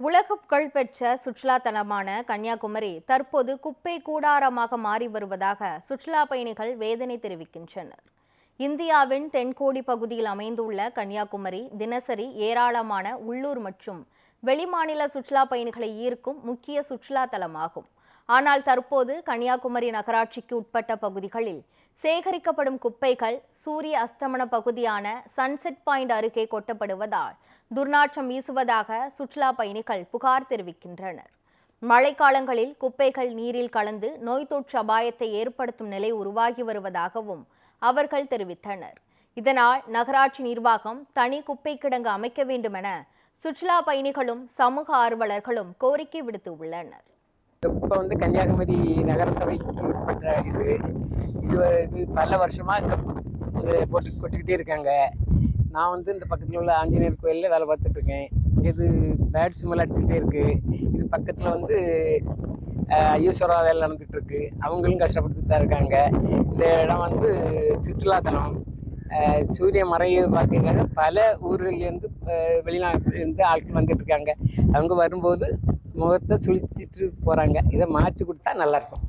உலக புகழ்பெற்ற சுற்றுலா தலமான கன்னியாகுமரி தற்போது குப்பை கூடாரமாக மாறி வருவதாக சுற்றுலா பயணிகள் வேதனை தெரிவிக்கின்றனர். இந்தியாவின் தென்கோடி பகுதியில் அமைந்துள்ள கன்னியாகுமரி தினசரி ஏராளமான உள்ளூர் மற்றும் வெளிமாநில சுற்றுலா பயணிகளை ஈர்க்கும் முக்கிய சுற்றுலா தலமாகும். ஆனால் தற்போது கன்னியாகுமரி நகராட்சிக்கு உட்பட்ட பகுதிகளில் சேகரிக்கப்படும் குப்பைகள் சூரிய அஸ்தமன பகுதியான சன்செட் பாயிண்ட் அருகே கொட்டப்படுவதால் துர்நாற்றம் வீசுவதாக சுற்றுலா பயணிகள் புகார் தெரிவிக்கின்றனர். மழைக்காலங்களில் குப்பைகள் நீரில் கலந்து நோய் தொற்று அபாயத்தை ஏற்படுத்தும் நிலை உருவாகி வருவதாகவும் அவர்கள் தெரிவித்தனர். இதனால் நகராட்சி நிர்வாகம் தனி குப்பை கிடங்கு அமைக்க வேண்டும் என சுற்றுலா பயணிகளும் சமூக ஆர்வலர்களும் கோரிக்கை விடுத்துள்ளனர். இப்போ கன்னியாகுமரி நகரசபைக்கு உட்பட்ட இது பல வருஷமாக கொட்டிக்கிட்டே இருக்காங்க. நான் இந்த பக்கத்தில் உள்ள ஆஞ்சநேயர் கோயிலில் வேலை பார்த்துட்டு இருக்கேன். இது பேட் ஸ்மெல் அடிச்சுக்கிட்டே இருக்குது. இது பக்கத்தில் ஐஸ்வரா வேலை நடந்துகிட்டு இருக்கு. அவங்களும் கஷ்டப்பட்டு தான் இருக்காங்க. இந்த இடம் சுற்றுலாத்தலம். சூரிய மறைவு பார்த்தீங்கன்னா பல ஊர்கள்லேருந்து வெளிநாட்டிலேருந்து ஆட்கள் வந்துட்டு இருக்காங்க. அவங்க வரும்போது முகத்தை சுழிச்சிட்டு போகிறாங்க. இதை மாற்றி கொடுத்தா நல்லாயிருக்கும்.